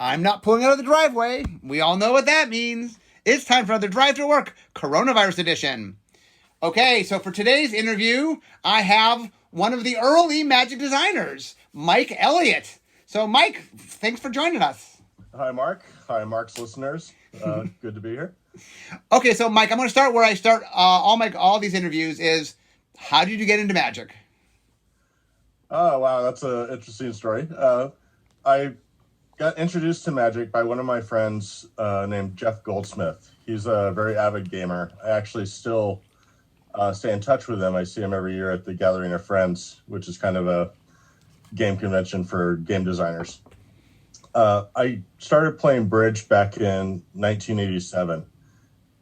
I'm not pulling out of the driveway. We all know what that means. It's time for another Drive to Work Coronavirus Edition. Okay, so for today's interview, I have one of the early Magic designers, Mike Elliott. So, Mike, thanks for joining us. Hi, Mark. Hi, Mark's listeners. Good to be here. Okay, so Mike, I'm going to start where I start all these interviews is, how did you get into Magic? Oh, wow, that's an interesting story. I got introduced to Magic by one of my friends named Jeff Goldsmith. He's a very avid gamer. I actually still stay in touch with him. I see him every year at the Gathering of Friends, which is kind of a game convention for game designers. I started playing bridge back in 1987,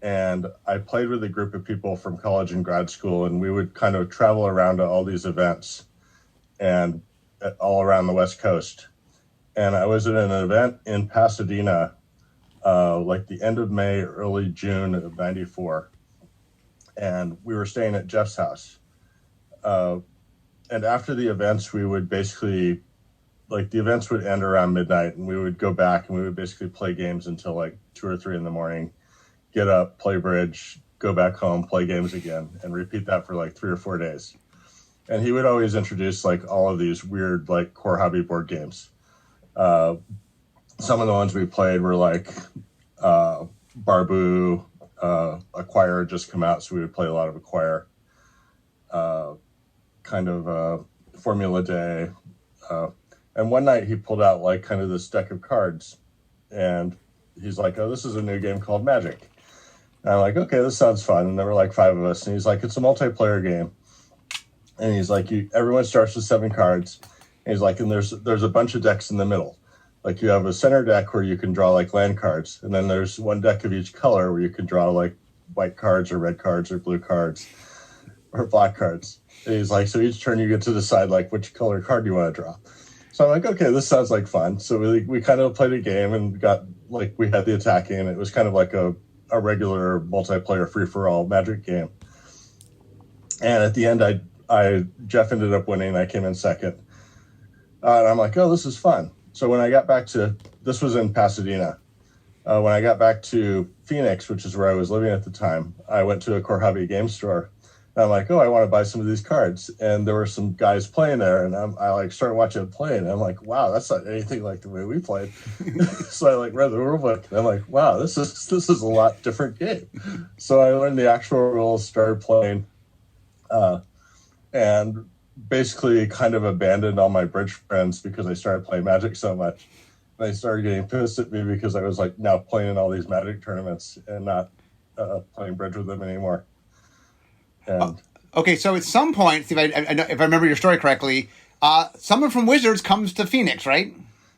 and I played with a group of people from college and grad school, and we would kind of travel around to all these events and all around the West Coast. And I was at an event in Pasadena, like the end of May, early June of '94. And we were staying at Jeff's house. And after the events, we would basically, like the events would end around midnight, and we would go back and we would basically play games until like 2 or 3 in the morning, get up, play bridge, go back home, play games again, and repeat that for like 3 or 4 days. And he would always introduce like all of these weird like core hobby board games. Some of the ones we played were like Barbu, Acquire had just come out, so we would play a lot of Acquire. Formula Day. And one night he pulled out like kind of this deck of cards, and he's like, "Oh, this is a new game called Magic." And I'm like, "Okay, this sounds fun." And there were like 5 of us, and he's like, "It's a multiplayer game." And he's like, everyone starts with 7 cards. And he's like, and there's a bunch of decks in the middle. Like you have a center deck where you can draw like land cards. And then there's one deck of each color where you can draw like white cards or red cards or blue cards or black cards. And he's like, so each turn you get to decide like which color card you want to draw. So I'm like, okay, this sounds like fun. So we kind of played a game and got like, we had the attacking, and it was kind of like a regular multiplayer free-for-all Magic game. And at the end, Jeff ended up winning. I came in second. And I'm like, oh, this is fun. So when I got back to, this was in Pasadena. When I got back to Phoenix, which is where I was living at the time, I went to a core hobby game store. And I'm like, oh, I want to buy some of these cards. And there were some guys playing there, and I like started watching them play, and I'm like, wow, that's not anything like the way we played. So I like read the rule book, and I'm like, wow, this is a lot different game. So I learned the actual rules, started playing, and basically kind of abandoned all my bridge friends because I started playing Magic so much. And they started getting pissed at me because I was like now playing in all these Magic tournaments and not playing bridge with them anymore. And okay, so at some point, if I remember your story correctly, someone from Wizards comes to Phoenix, right?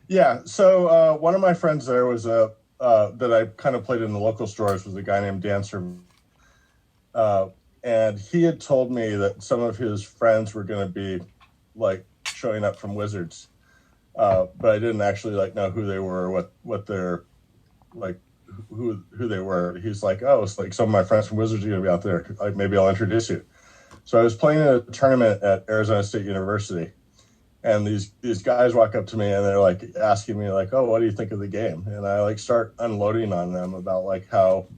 Yeah. So one of my friends there was that I kind of played in the local stores was a guy named Dan and he had told me that some of his friends were going to be like showing up from Wizards, but I didn't actually like know who they were, what they're like, who they were. He's like, oh, it's like some of my friends from Wizards are going to be out there. Like maybe I'll introduce you. So I was playing in a tournament at Arizona State University, and these guys walk up to me and they're like asking me like, oh, what do you think of the game? And I like start unloading on them about like how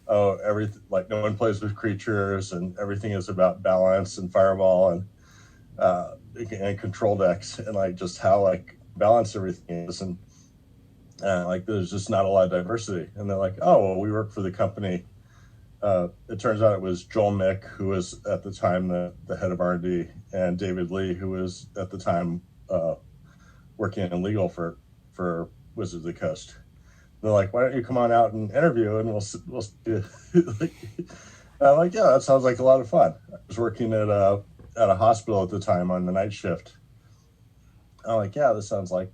everything, like no one plays with creatures and everything is about balance and fireball and control decks, and like just how like balanced everything is, and like there's just not a lot of diversity. And they're like, oh, well, we work for the company. It turns out it was Joel Mick, who was at the time the head of R&D, and David Lee, who was at the time working in legal for Wizards of the Coast. They're like, why don't you come on out and interview, and we'll like, I'm like, yeah, that sounds like a lot of fun. I was working at a hospital at the time on the night shift. I'm like, yeah, this sounds like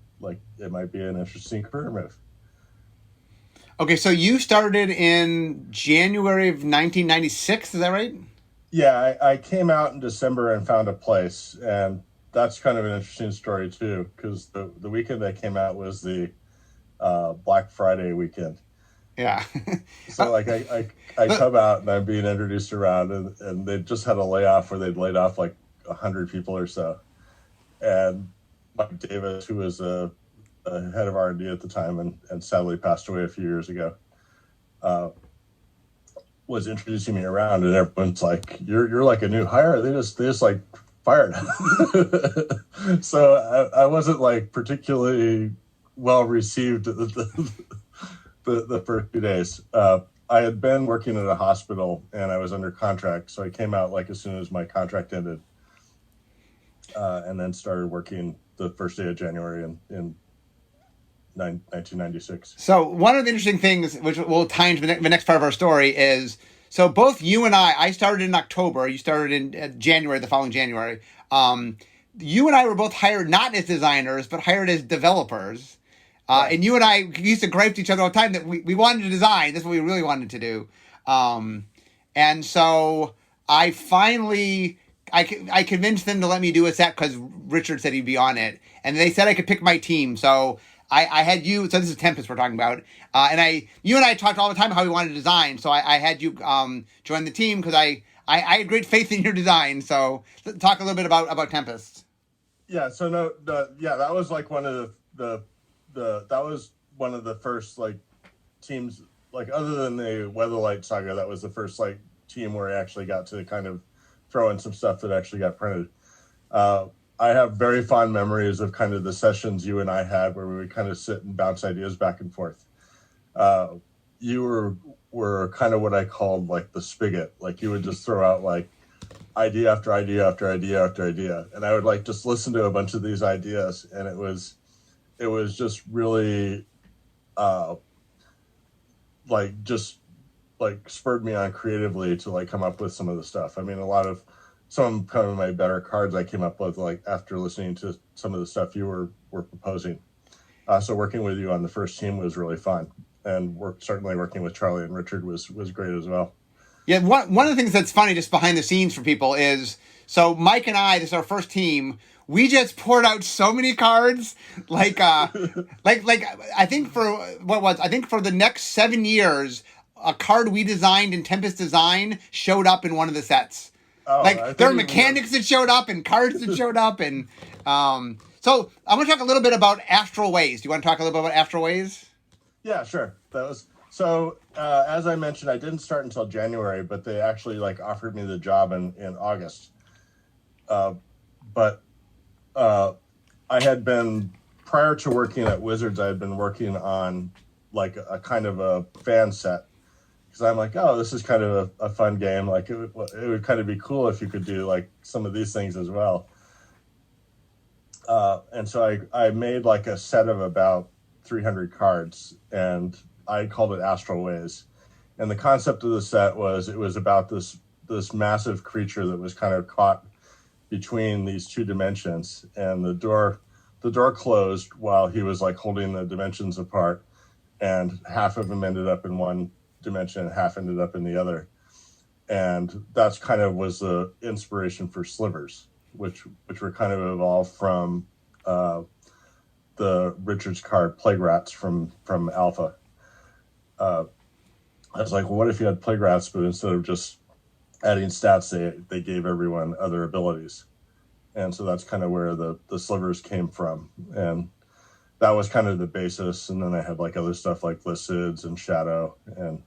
it might be an interesting career move. Okay, so you started in January of 1996, is that right? Yeah, I came out in December and found a place, and that's kind of an interesting story too, because the weekend I came out was the Black Friday weekend. Yeah. So like I come out and I'm being introduced around, and they just had a layoff where they'd laid off like 100 people or so. And Mike Davis, who was a head of R&D at the time, and sadly passed away a few years ago, was introducing me around, and everyone's like, "You're like a new hire." They just like fired. So I wasn't like particularly well received the first few days. I had been working at a hospital and I was under contract, so I came out like as soon as my contract ended, and then started working the first day of January in 1996. So one of the interesting things, which will tie into the next part of our story, is so both you and I started in October. You started in January, the following January. You and I were both hired not as designers, but hired as developers. Right. And you and I used to gripe to each other all the time that we wanted to design. That's what we really wanted to do. And so I finally, I convinced them to let me do a set because Richard said he'd be on it. And they said I could pick my team. So I had you, so this is Tempest we're talking about. And you and I talked all the time how we wanted to design. So I had you join the team because I had great faith in your design. So let's talk a little bit about Tempest. Yeah. So that was like one of that was one of the first like teams, like other than the Weatherlight saga, that was the first like team where I actually got to kind of throw in some stuff that actually got printed. I have very fond memories of kind of the sessions you and I had where we would kind of sit and bounce ideas back and forth. You were kind of what I called like the spigot. Like you would just throw out like idea after idea after idea after idea. And I would like just listen to a bunch of these ideas. And it was just really like spurred me on creatively to like come up with some of the stuff. I mean, some kind of my better cards I came up with like after listening to some of the stuff you were proposing. So working with you on the first team was really fun, and certainly working with Charlie and Richard was great as well. Yeah, one of the things that's funny just behind the scenes for people is, so Mike and I, this is our first team, we just poured out so many cards, like I think for the next 7 years, a card we designed in Tempest Design showed up in one of the sets. Oh, like there were mechanics that showed up and cards that showed up, and so I'm going to talk a little bit about Astral Ways. Do you want to talk a little bit about Astral Ways? Yeah, sure. So as I mentioned, I didn't start until January, but they actually like offered me the job in August. But I had been, prior to working at Wizards, I had been working on like a kind of a fan set. Because I'm like, oh, this is kind of a fun game. Like it would kind of be cool if you could do like some of these things as well. And so I made like a set of about 300 cards, and I called it Astral Ways. And the concept of the set was it was about this massive creature that was kind of caught between these two dimensions, and the door closed while he was like holding the dimensions apart, and half of them ended up in one dimension, half ended up in the other. And that's kind of was the inspiration for Slivers, which were kind of evolved from the Richards card Plague Rats from Alpha. I was like, well, what if you had Plague Rats, but instead of just adding stats, they gave everyone other abilities. And so that's kind of where the Slivers came from. And that was kind of the basis. And then I had like other stuff like Lycids and Shadow and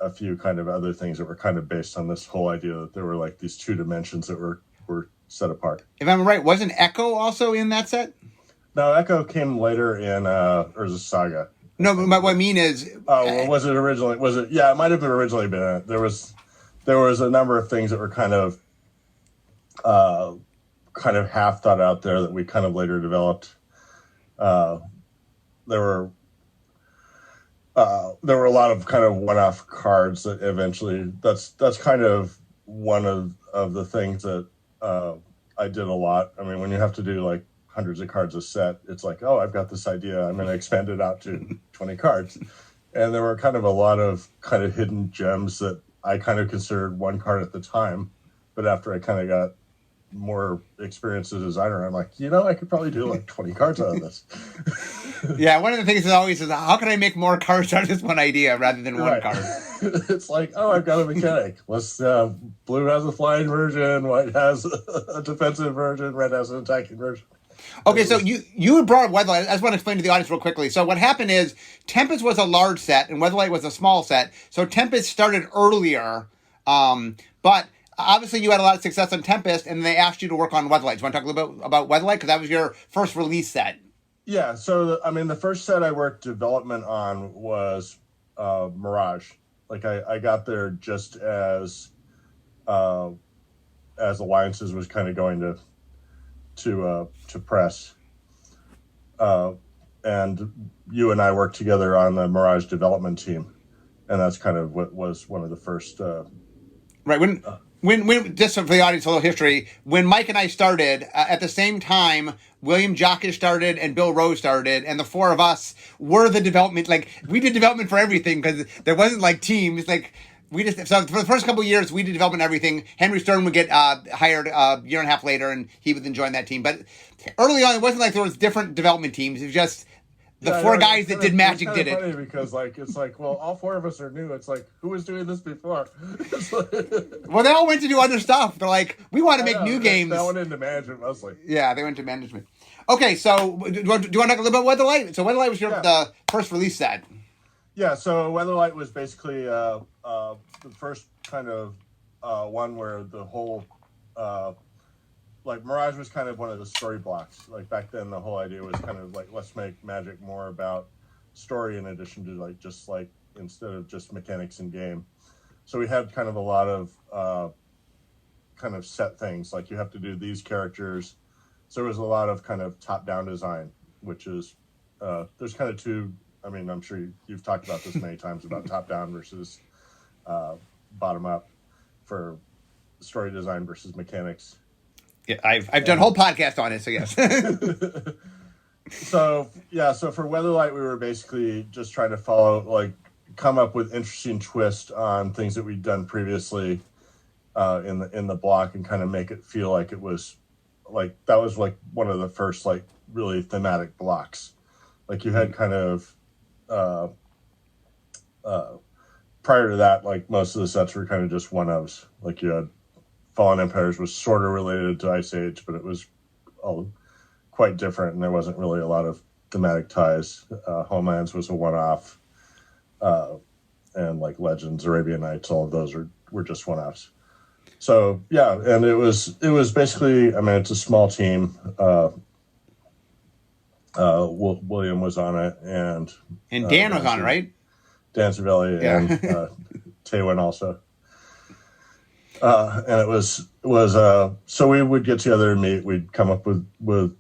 a few kind of other things that were kind of based on this whole idea that there were like these two dimensions that were set apart. If I'm right, wasn't Echo also in that set? No, Echo came later in Urza Saga. No, but what I mean is... was it originally... Was it... Yeah, it might have originally been in it. There was a number of things that were kind of half thought out there that we kind of later developed. There were a lot of kind of one-off cards that eventually... That's kind of one of the things that I did a lot. I mean, when you have to do like hundreds of cards a set, it's like, oh, I've got this idea, I'm going to expand it out to 20 cards. And there were kind of a lot of kind of hidden gems that I kind of considered one card at the time. But after I kind of got more experience as a designer, I'm like, I could probably do like 20 cards out of this. Yeah, one of the things is always how can I make more cards out of this one idea rather than one card? It's like, oh, I've got a mechanic. Blue has a flying version, white has a defensive version, red has an attacking version. Okay, so you brought up Weatherlight. I just want to explain to the audience real quickly. So what happened is Tempest was a large set and Weatherlight was a small set. So Tempest started earlier, but obviously you had a lot of success on Tempest, and they asked you to work on Weatherlight. Do you want to talk a little bit about Weatherlight? Because that was your first release set. Yeah, so the first set I worked development on was Mirage. Like I got there just as Alliances was kind of going to press, and you and I worked together on the Mirage development team, and that's kind of what was one of the first. Right. When just for the audience, a little history. When Mike and I started, at the same time, William Jockish started and Bill Rose started, and the four of us were the development. Like, we did development for everything because there wasn't like teams. Like, so for the first couple of years, we did development everything. Henry Stern would get hired a year and a half later, and he would then join that team. But early on, it wasn't like there was different development teams. It was just the four guys that did Magic did it. Funny because it's like, well, all four of us are new. It's like, who was doing this before? Well, they all went to do other stuff. They're like, we want to make new games. They went into management mostly. Yeah, they went to management. Okay, so do you want to talk a little bit about Weatherlight? So Weatherlight was the first release set. Yeah, so Weatherlight was basically the first kind of one where the whole like Mirage was kind of one of the story blocks. Like back then, the whole idea was kind of like, let's make Magic more about story in addition to like just like instead of just mechanics in game. So we had kind of a lot of kind of set things, like you have to do these characters. So there was a lot of kind of top-down design, which is there's kind of two. I mean, I'm sure you've talked about this many times about top-down versus bottom-up for story design versus mechanics. Yeah, I've done a whole podcast on it, so yes. So for Weatherlight, we were basically just trying to come up with interesting twists on things that we'd done previously in the block, and kind of make it feel like it was like that was like one of the first like really thematic blocks. Like you had kind of prior to that, like most of the sets were kind of just one-ofs. Like you had Fallen Empires was sort of related to Ice Age, but it was all quite different, and there wasn't really a lot of thematic ties. Homelands was a one-off, and like Legends, Arabian Nights, all of those were just one-offs. So yeah, and it was basically, I mean, it's a small team. William was on it, and Dan was on it, right? Dan Cervelli, yeah. And Taywin also. And it was so we would get together and meet. We'd come up with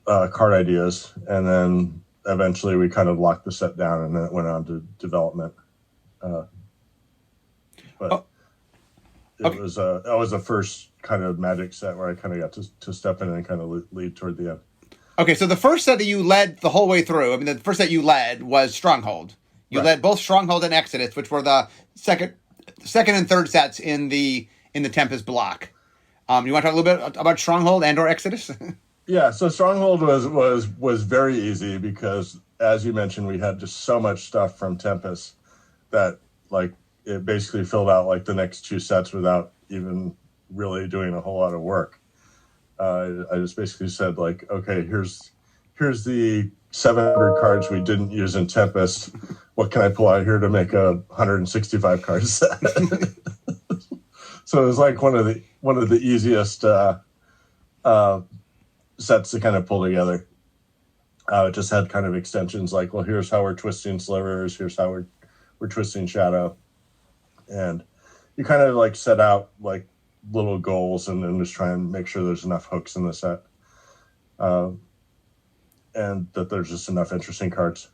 card ideas, and then eventually we kind of locked the set down, and then it went on to development. It was that was the first kind of Magic set where I kind of got to step in and kind of lead toward the end. Okay, so the first set that you led the whole way through, I mean, the first set you led was Stronghold. You led both Stronghold and Exodus, which were the second and third sets in the Tempest block. You want to talk a little bit about Stronghold and or Exodus? Yeah, so Stronghold was very easy because, as you mentioned, we had just so much stuff from Tempest that like it basically filled out like the next two sets without even really doing a whole lot of work. I just basically said like, okay, here's the 700 cards we didn't use in Tempest. What can I pull out here to make a 165 card set? So it was like one of the easiest sets to kind of pull together. It just had kind of extensions like, well, here's how we're twisting slivers, here's how we're twisting shadow, and you kind of like set out like little goals and then just try and make sure there's enough hooks in the set, and that there's just enough interesting cards.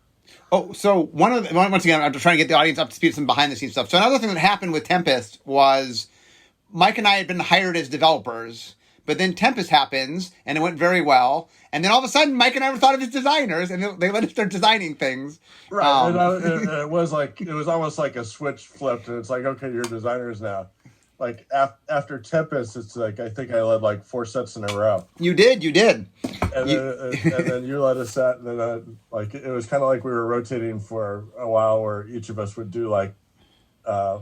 Oh, so once again, I'm just trying to get the audience up to speed with some behind the scenes stuff. So another thing that happened with Tempest was Mike and I had been hired as developers, but then Tempest happens and it went very well. And then all of a sudden, Mike and I were thought of as designers, and they let us start designing things. Right. It was almost like a switch flipped, and it's like, okay, you're designers now. Like after Tempest, it's like I think I led like 4 sets in a row. You did. And then you led a set, and then like it was kind of like we were rotating for a while, where each of us would do like, I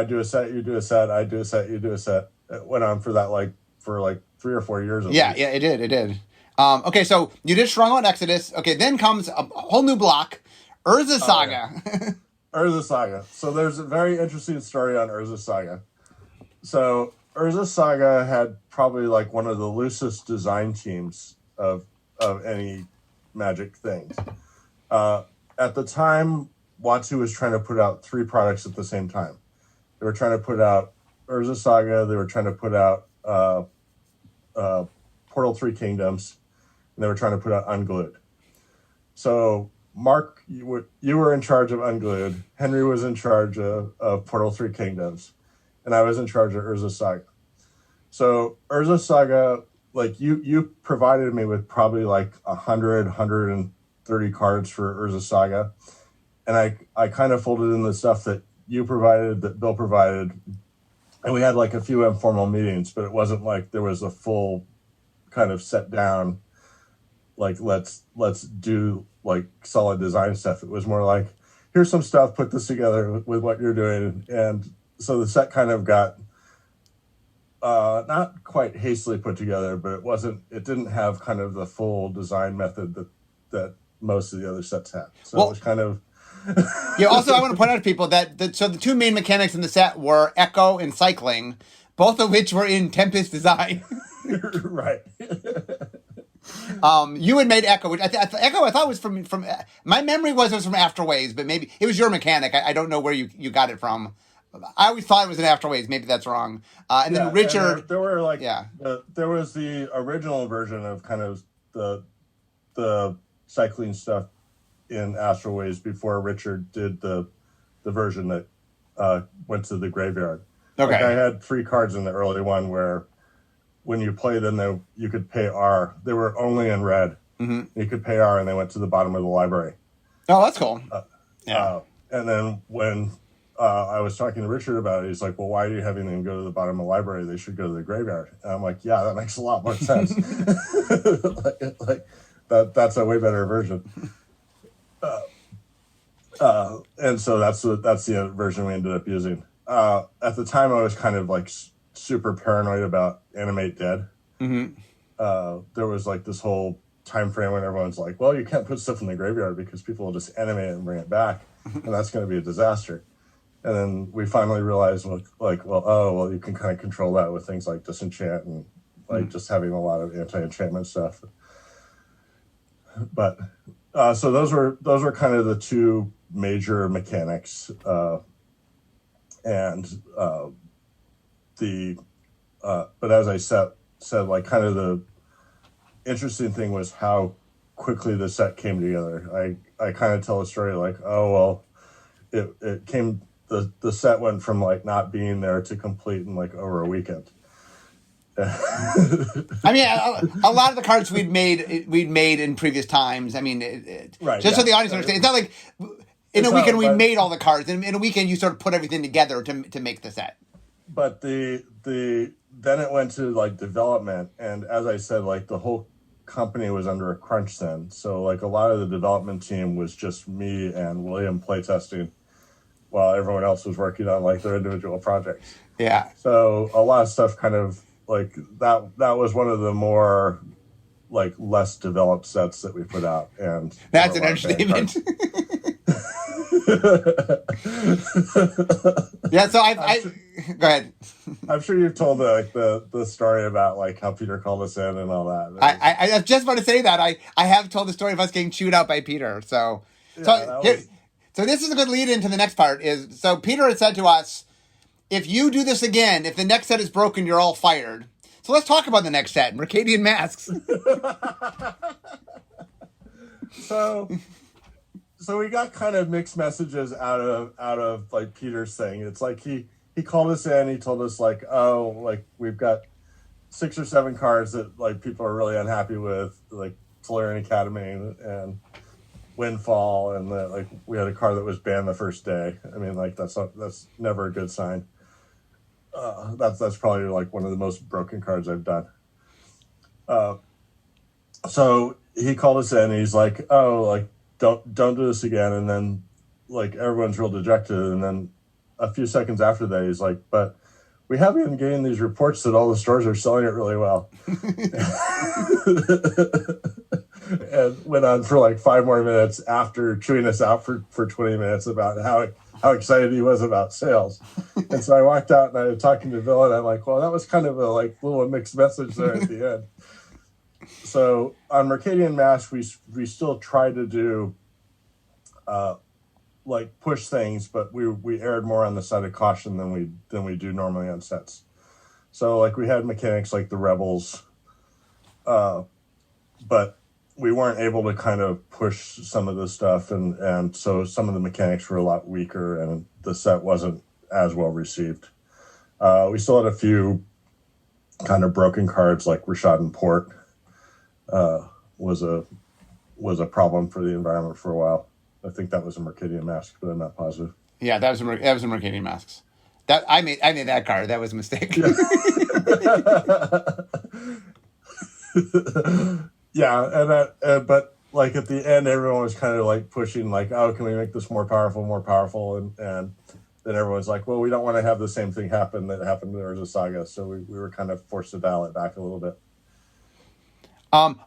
do a set, you do a set, I do a set, you do a set. It went on for 3 or 4 years. Yeah, it did. Okay, so you did Stronghold and Exodus. Okay, then comes a whole new block, Urza Saga. Yeah. Urza Saga. So there's a very interesting story on Urza Saga. So Urza Saga had probably like one of the loosest design teams of any Magic things. At the time, Watsu was trying to put out 3 products at the same time. They were trying to put out Urza Saga. They were trying to put out Portal 3 Kingdoms, and they were trying to put out Unglued. So Mark, you were in charge of Unglued. Henry was in charge of Portal 3 Kingdoms, and I was in charge of Urza Saga. So Urza Saga, like you provided me with probably like 130 cards for Urza Saga, and I kind of folded in the stuff that you provided, that Bill provided, and we had like a few informal meetings, but it wasn't like there was a full kind of set down, like let's do like solid design stuff. It was more like, here's some stuff, put this together with what you're doing. And so the set kind of got not quite hastily put together, but it didn't have kind of the full design method that most of the other sets had. So it was kind of Yeah, also I want to point out to people that so the 2 main mechanics in the set were Echo and Cycling, both of which were in Tempest design. Right. You had made Echo, which Echo I thought was from my memory was it was from Afterways, but maybe it was your mechanic. I don't know where you got it from. I always thought it was an Afterways. Maybe that's wrong. And then Richard, and there were like there was the original version of kind of the cycling stuff in Astroways before Richard did the version that went to the graveyard. Okay. Like I had 3 cards in the early one where when you played them, you could pay R. They were only in red. Mm-hmm. You could pay R, and they went to the bottom of the library. Oh, that's cool. And then when I was talking to Richard about it, he's like, well, why are you having them go to the bottom of the library? They should go to the graveyard. And I'm like, yeah, that makes a lot more sense. That's a way better version. And so that's the version we ended up using. At the time, I was kind of like super paranoid about Animate Dead. Mm-hmm. There was like this whole time frame when everyone's like, well, you can't put stuff in the graveyard because people will just animate it and bring it back, and that's going to be a disaster. And then we finally realized, well, you can kind of control that with things like disenchant and like just having a lot of anti-enchantment stuff. But so those were kind of the 2 major mechanics, but as I said, like kind of the interesting thing was how quickly the set came together. I kind of tell a story like, oh well, it came. The set went from like not being there to complete in like over a weekend. I mean, a lot of the cards we'd made in previous times. I mean, so the audience understands, it's not like in a weekend we made all the cards. In a weekend, you sort of put everything together to make the set. But then it went to like development, and as I said, like the whole company was under a crunch then. So like a lot of the development team was just me and William playtesting, while everyone else was working on like their individual projects. Yeah. So a lot of stuff kind of like that was one of the more like less developed sets that we put out, and that's an understatement. Yeah, so I go ahead. I'm sure you've told the story about like how Peter called us in and all that. I was just about to say that I have told the story of us getting chewed out by Peter. So this is a good lead into the next part. So Peter had said to us, if you do this again, if the next set is broken, you're all fired. So let's talk about the next set, Mercadian Masks. So we got kind of mixed messages out of like Peter's thing. It's like he called us in. He told us like, oh, like we've got 6 or 7 cards that like people are really unhappy with, like Tolarian Academy and Windfall, and like we had a card that was banned the first day. I mean, like that's never a good sign. That's probably like one of the most broken cards I've done. So he called us in. And he's like, oh, like don't do this again. And then like everyone's real dejected. And then a few seconds after that, he's like, but we have been getting these reports that all the stores are selling it really well. And went on for like 5 more minutes after chewing us out for 20 minutes about how excited he was about sales. And so I walked out and I was talking to Bill, and I'm like, well, that was kind of a like little mixed message there at the end. So on Mercadian Mask, we still try to do like push things, but we erred more on the side of caution than we do normally on sets. So like we had mechanics like the Rebels, but we weren't able to kind of push some of the stuff, and so some of the mechanics were a lot weaker, and the set wasn't as well received. We still had a few kind of broken cards, like Rashad and Port was a problem for the environment for a while. I think that was a Mercadian Mask, but I'm not positive. Yeah, that was a Mercadian Masks. That I made that card. That was a mistake. Yeah, and but like at the end, everyone was kind of like pushing, like, "Oh, can we make this more powerful?" And then everyone's like, "Well, we don't want to have the same thing happen that happened in Urza Saga," so we were kind of forced to dial it back a little bit.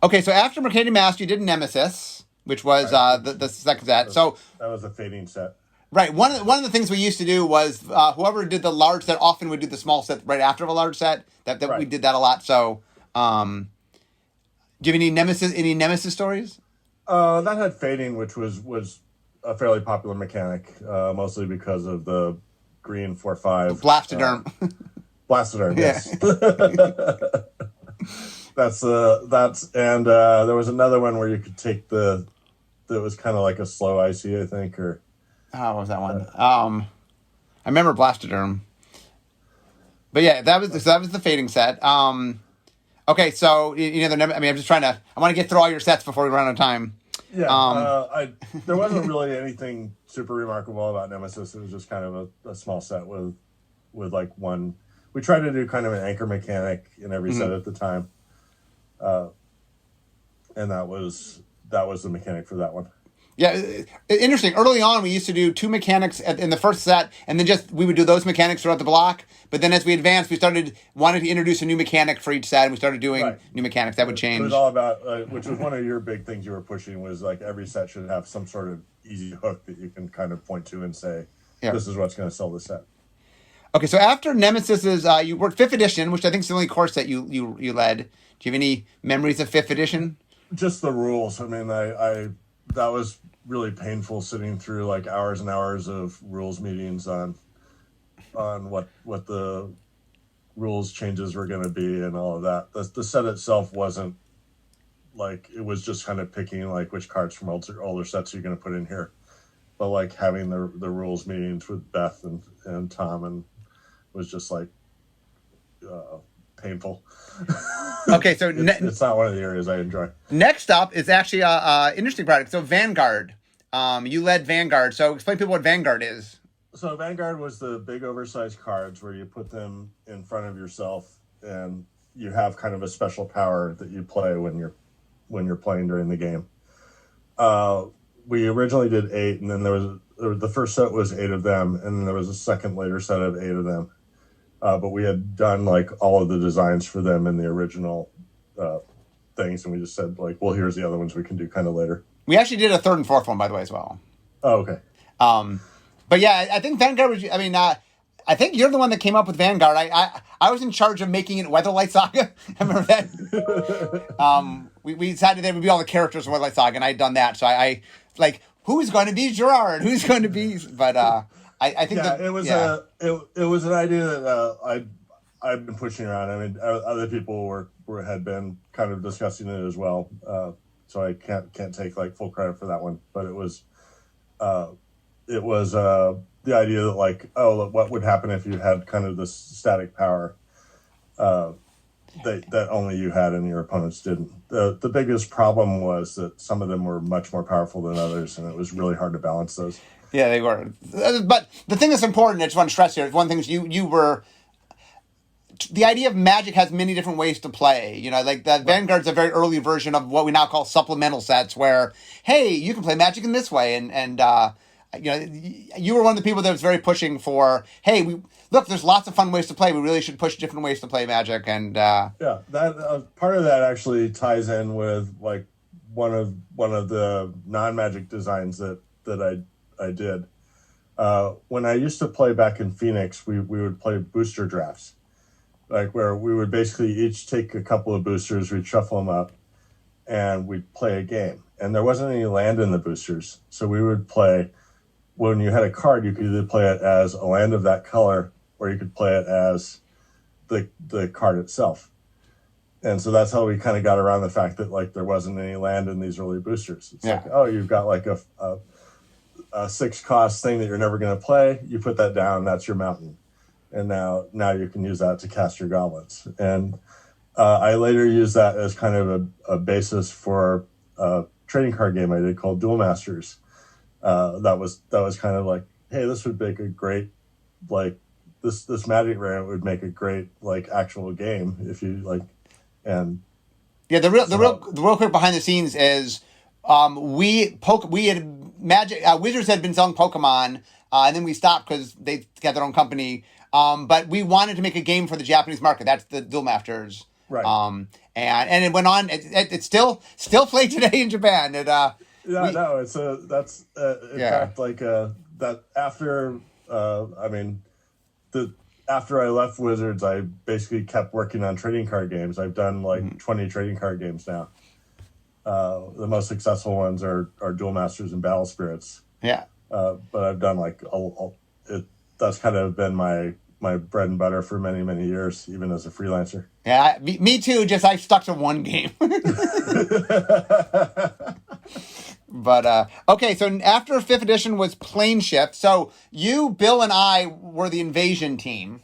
Okay, so after Mercadian Mask, you did Nemesis, which was the second set. That was a fading set. Right. One of the things we used to do was whoever did the large set often would do the small set right after a large set. That right. We did that a lot. So, do you have any Nemesis stories? That had fading, which was a fairly popular mechanic, mostly because of the green 4/5 Blastoderm. Blastoderm, yes. That's and there was another one where you could take that was kind of like a slow IC, I think, or. What was that one? I remember Blastoderm. But yeah, that was the fading set. Okay, so I'm just trying to. I want to get through all your sets before we run out of time. Yeah, there wasn't really anything super remarkable about Nemesis. It was just kind of a small set with like one. We tried to do kind of an anchor mechanic in every set at the time, and that was the mechanic for that one. Yeah, interesting. Early on, we used to do 2 mechanics in the first set, and then we would do those mechanics throughout the block. But then as we advanced, we started wanting to introduce a new mechanic for each set, and we started doing new mechanics that would change. It was all about, which was one of your big things you were pushing, was like every set should have some sort of easy hook that you can kind of point to and say, this is what's going to sell the set. Okay, so after Nemesis you worked 5th edition, which I think is the only course that you led. Do you have any memories of 5th edition? Just the rules. I mean, that was really painful sitting through like hours and hours of rules meetings on what the rules changes were going to be and all of that. The set itself wasn't like, it was just kind of picking like which cards from older sets you're going to put in here, but like having the rules meetings with Beth and Tom and was just like painful. Okay, so it's not one of the areas I enjoy. Next up is actually a interesting product. So Vanguard, you led Vanguard. So explain to people what Vanguard is. So Vanguard was the big oversized cards where you put them in front of yourself, and you have kind of a special power that you play when you're playing during the game. We originally did 8, and then the first set was 8 of them, and then there was a second later set of 8 of them. But we had done like all of the designs for them in the original things, and we just said like, well, here's the other ones we can do kind of later. We actually did a 3rd and 4th one, by the way, as well. Oh, okay. But yeah, I think Vanguard was. I mean, I think you're the one that came up with Vanguard. I was in charge of making it Weatherlight Saga. I remember that. We decided there would be all the characters of Weatherlight Saga, and I had done that. So I like, who's going to be Gerard? Who's going to be? But I think it was an idea that I've been pushing around. I mean, other people had been kind of discussing it as well. So I can't take like full credit for that one, but it was the idea that like, what would happen if you had kind of this static power that only you had and your opponents didn't. The biggest problem was that some of them were much more powerful than others, and it was really hard to balance those. Yeah, they were. But the thing that's important, I just want to stress here, is one thing is you were. The idea of Magic has many different ways to play. You know, like that Vanguard's a very early version of what we now call supplemental sets, where hey, you can play Magic in this way, and you were one of the people that was very pushing for, hey, look, there's lots of fun ways to play. We really should push different ways to play Magic. And yeah, that part of that actually ties in with like one of the non-Magic designs that I did. When I used to play back in Phoenix, we would play booster drafts, like where we would basically each take a couple of boosters, we'd shuffle them up, and we'd play a game. And there wasn't any land in the boosters, so we would play. When you had a card, you could either play it as a land of that color, or you could play it as the card itself. And so that's how we kind of got around the fact that like there wasn't any land in these early boosters. It's like, oh, you've got like a 6 cost thing that you're never going to play. You put that down, that's your mountain. And now you can use that to cast your goblins. And I later used that as kind of a basis for a trading card game I did called Duel Masters. That was kind of like, hey, this would make a great, like, this Magic variant would make a great like actual game if you like. And yeah, the real quick behind the scenes is we had Magic Wizards had been selling Pokemon, and then we stopped because they got their own company. But we wanted to make a game for the Japanese market. That's the Duel Masters. Right. And it went on. It's still played today in Japan. That's in fact like that after after I left Wizards, I basically kept working on trading card games. I've done like 20 trading card games now. The most successful ones are Duel Masters and Battle Spirits. Yeah. But I've done like that's kind of been my bread and butter for many, many years, even as a freelancer. Yeah, me too. Just I stuck to one game. But okay, so after 5th edition was Plane Shift. So you, Bill, and I were the invasion team.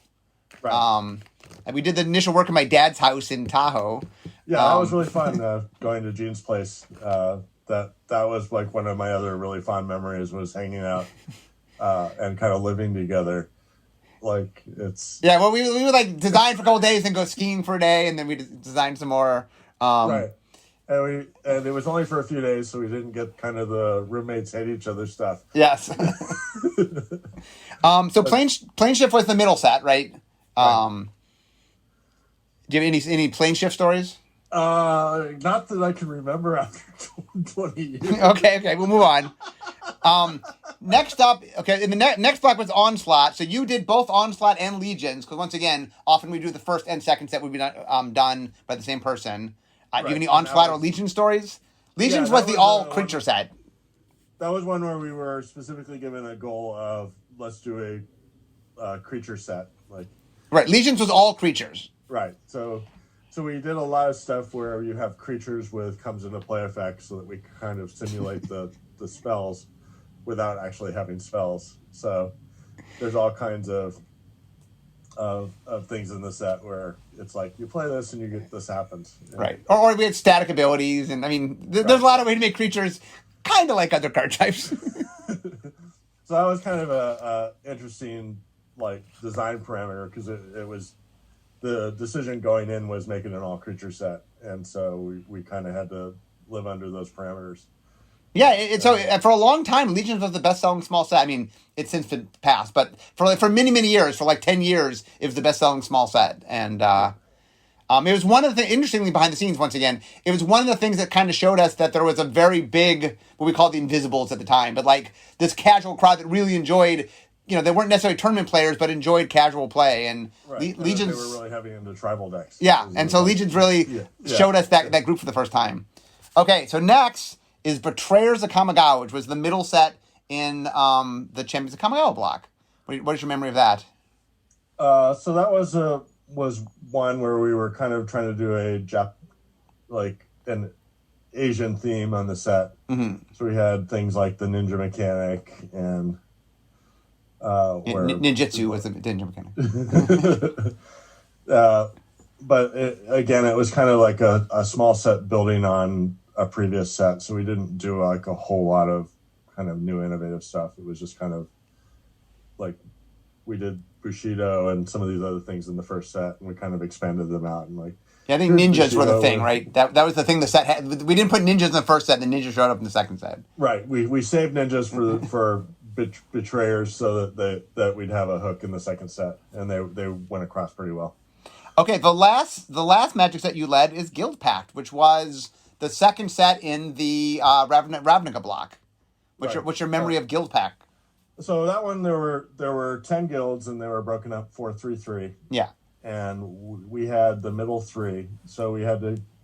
Right. And we did the initial work in my dad's house in Tahoe. Yeah, that was really fun. Going to Gene's place. That was like one of my other really fond memories was hanging out and kind of living together. Like it's well, we would like design for a couple days and go skiing for a day, and then we designed some more. Right. And it was only for a few days, so we didn't get kind of the roommates hate each other stuff. Yes. So Plane Shift was the middle set, right? Right. Do you have any Plane Shift stories? Not that I can remember after 20 years. Okay, we'll move on. Next up, in the next block was Onslaught. So you did both Onslaught and Legions, because once again, often we do the first and second set would be done by the same person. Do you have any Onslaught or Legion stories? Legions was the all creature set. That was one where we were specifically given a goal of let's do a creature set. Right, Legions was all creatures. Right, so we did a lot of stuff where you have creatures with comes into play effects so that we kind of simulate the spells without actually having spells. So there's all kinds of things in the set where it's like you play this and you get this happens. Right. Or we had static abilities, and I mean there's a lot of ways to make creatures kind of like other card types. So that was kind of a interesting like design parameter because it was the decision going in was making an all creature set, and so we kind of had to live under those parameters. Yeah, so for a long time, Legions was the best-selling small set. I mean, it's since been passed, but for many, many years, for like 10 years, it was the best-selling small set. And it was one of the interestingly behind the scenes, once again, it was one of the things that kind of showed us that there was a very big, what we called the Invisibles at the time, but like this casual crowd that really enjoyed, they weren't necessarily tournament players, but enjoyed casual play. And right. Legions... They were really heavy into tribal decks. Yeah, and so Legions really showed us that group for the first time. Okay, so next is Betrayers of Kamigawa, which was the middle set in the Champions of Kamigawa block. What is your memory of that? So that was one where we were kind of trying to do an Asian theme on the set. Mm-hmm. So we had things like the ninja mechanic and ninjutsu was the ninja mechanic. But it was kind of like a small set building on a previous set, so we didn't do like a whole lot of kind of new innovative stuff. It was just kind of like we did Bushido and some of these other things in the first set, and we kind of expanded them out. And I think ninjas were the thing, right? That was the thing the set had. We didn't put ninjas in the first set, and the ninjas showed up in the second set. Right. We saved ninjas for betrayers so that we'd have a hook in the second set, and they went across pretty well. Okay, the last Magic set you led is Guild Pact, which was the second set in the Ravnica block. What's your memory of Guild Pact? So that one, there were 10 guilds, and they were broken up 4-3-3. Yeah. And we had the middle three, so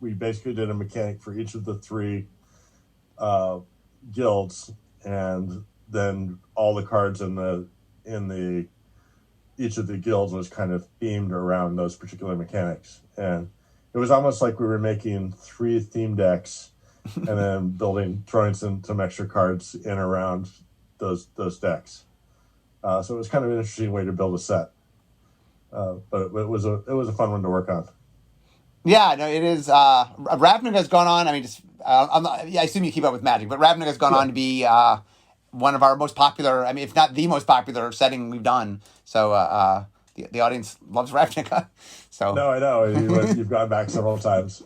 we basically did a mechanic for each of the three guilds, and then all the cards in each of the guilds was kind of themed around those particular mechanics. And it was almost like we were making 3 theme decks and then throwing some extra cards in around those decks. So it was kind of an interesting way to build a set. But it was a fun one to work on. Yeah, no, it is. Ravnica's gone on. I mean, I assume you keep up with Magic, but Ravnica's gone on to be one of our most popular. I mean, if not the most popular setting we've done. So the audience loves Ravnica. So no, I know you've gone back several times.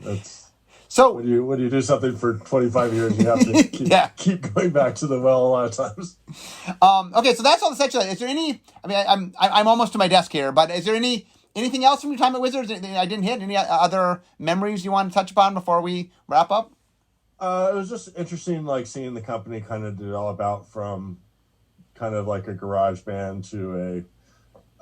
That's so when you do something for 25 years, you have to keep going back to the well a lot of times. Okay, so that's all the sets. Is there any? I mean, I'm almost to my desk here, but is there anything else from your time at Wizards I didn't hit? Any other memories you want to touch upon before we wrap up? It was just interesting, like seeing the company kind of develop out from kind of like a garage band to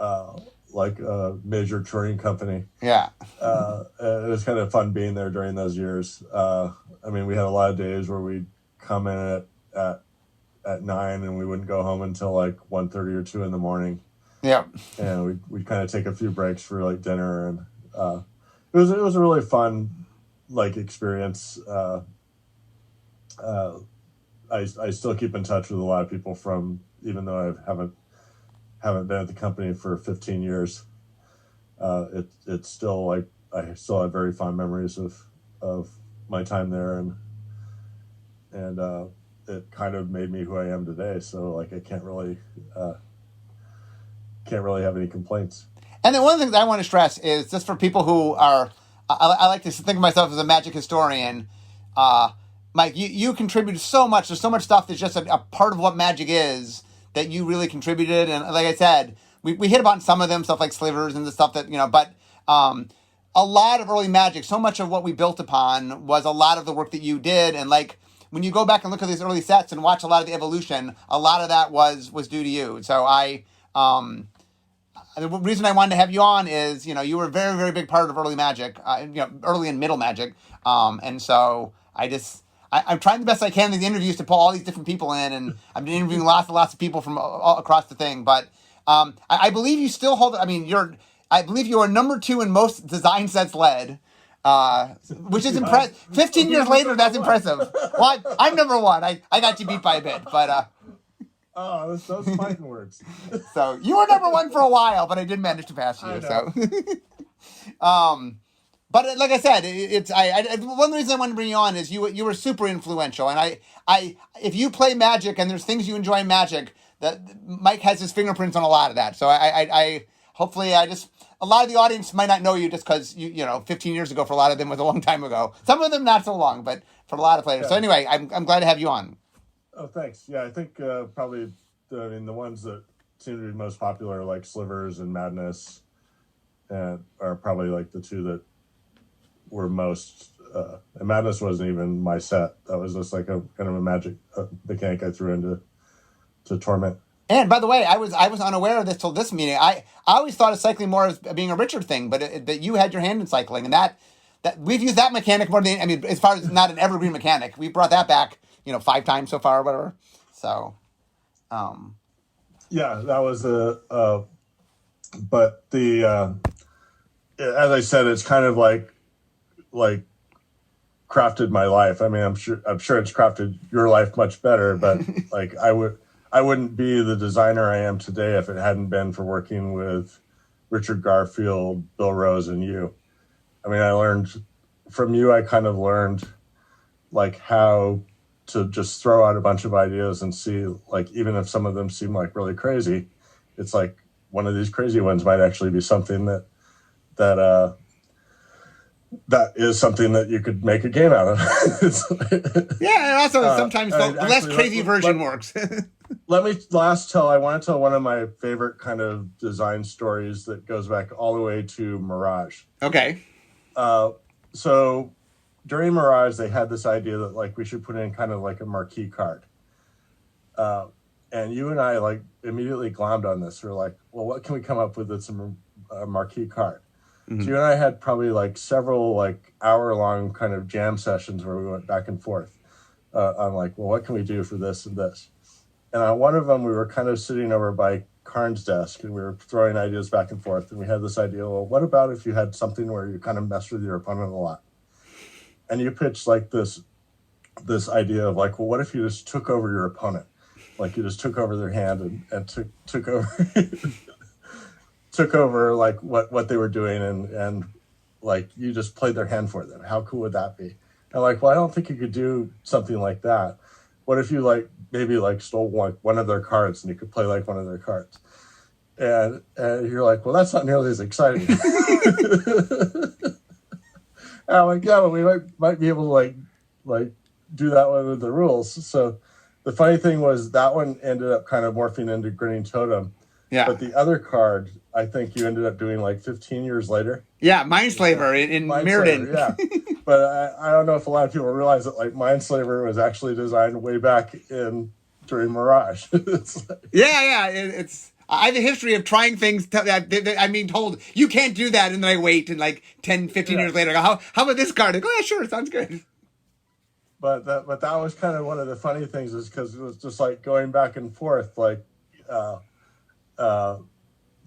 a major touring company. Yeah. It was kind of fun being there during those years. I mean, we had a lot of days where we'd come in at 9 and we wouldn't go home until like 1:30 or 2 in the morning. Yeah. And we'd kind of take a few breaks for like dinner, and it was a really fun like experience. I still keep in touch with a lot of people from, even though I haven't been at the company for 15 years. It's still like I still have very fond memories of my time there, and it kind of made me who I am today. So like I can't really have any complaints. And then one of the things I want to stress is just for people who are, I like to think of myself as a Magic historian. Mike, you contributed so much. There's so much stuff that's just a part of what Magic is that you really contributed. And like I said, we hit upon some of them, stuff like slivers and the stuff that, but a lot of early Magic, so much of what we built upon was a lot of the work that you did. And like, when you go back and look at these early sets and watch a lot of the evolution, a lot of that was due to you. So the reason I wanted to have you on is, you were a very, very big part of early Magic, early and middle Magic. And so I'm trying the best I can in the interviews to pull all these different people in, and I've been interviewing lots and lots of people from all across the thing. But I believe you still hold. I mean, I believe you are number 2 in most design sets led, which is impressive. 15 years later, that's impressive. Well, I'm number 1. I got you beat by a bit, but. Oh, those fighting words. So you were number 1 for a while, but I did manage to pass you. So. But like I said, one of the reasons I wanted to bring you on is you were super influential, and I if you play Magic and there's things you enjoy in Magic, that Mike has his fingerprints on a lot of that. So I hopefully a lot of the audience might not know you just because you 15 years ago for a lot of them was a long time ago. Some of them not so long, but for a lot of players. Yeah. So anyway, I'm glad to have you on. Oh, thanks. Yeah, I think probably the ones that seem to be most popular, like Slivers and Madness, are probably like the two that were most. And Madness wasn't even my set. That was just like a kind of a Magic mechanic I threw into Torment. And by the way, I was unaware of this till this meeting. I always thought of cycling more as being a Richard thing, but you had your hand in cycling, and that we've used that mechanic more than, I mean, as far as not an evergreen mechanic, we brought that back 5 times so far or whatever. So, yeah, that was but as I said, it's kind of like crafted my life. I mean, I'm sure it's crafted your life much better, but like I wouldn't be the designer I am today if it hadn't been for working with Richard Garfield, Bill Rose, and you. I mean, I learned from you. I kind of learned like how to just throw out a bunch of ideas and see, like, even if some of them seem like really crazy, it's like one of these crazy ones might actually be something that is something that you could make a game out of. Yeah, and also sometimes the less crazy version works. I want to tell one of my favorite kind of design stories that goes back all the way to Mirage. Okay. So during Mirage, they had this idea that like we should put in kind of like a marquee card. And you and I like immediately glommed on this. We're like, well, what can we come up with that's a marquee card? Mm-hmm. So you and I had probably like several like hour-long kind of jam sessions where we went back and forth on like, well, what can we do for this and this? And on one of them, we were kind of sitting over by Karn's desk and we were throwing ideas back and forth. And we had this idea, well, what about if you had something where you kind of messed with your opponent a lot? And you pitched like this idea of like, well, what if you just took over your opponent? Like you just took over their hand and took over took over like what they were doing and like you just played their hand for them. How cool would that be? And like, well, I don't think you could do something like that. What if you like maybe like stole one of their cards and you could play like one of their cards? And you're like, well, that's not nearly as exciting. And I'm like, yeah, but we might be able to like do that one with the rules. So the funny thing was that one ended up kind of morphing into Grinning Totem. Yeah. But the other card, I think you ended up doing like 15 years later. Yeah, Mindslaver in Mirrodin. Yeah. But I don't know if a lot of people realize that like Mindslaver was actually designed way back during Mirage. It's I have a history of trying things that I'm being told you can't do that, and then I wait and like 10, 15 years later, I go, how about this card? I go, yeah, sure, sounds good. But that was kind of one of the funny things is because it was just like going back and forth, like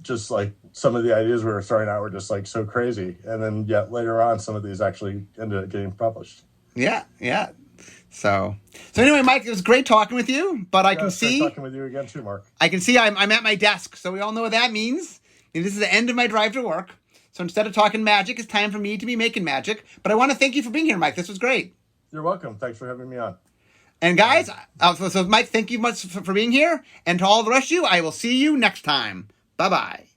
just like some of the ideas we were throwing out were just like so crazy, and then yet later on some of these actually ended up getting published. Yeah. So anyway, Mike, it was great talking with you, but I can see talking with you again too, Mark. I can see I'm at my desk, so we all know what that means. This is the end of my drive to work. So instead of talking magic, it's time for me to be making magic. But I want to thank you for being here, Mike. This was great. You're welcome. Thanks for having me on. And guys, so Mike, thank you much for being here. And to all the rest of you, I will see you next time. Bye-bye.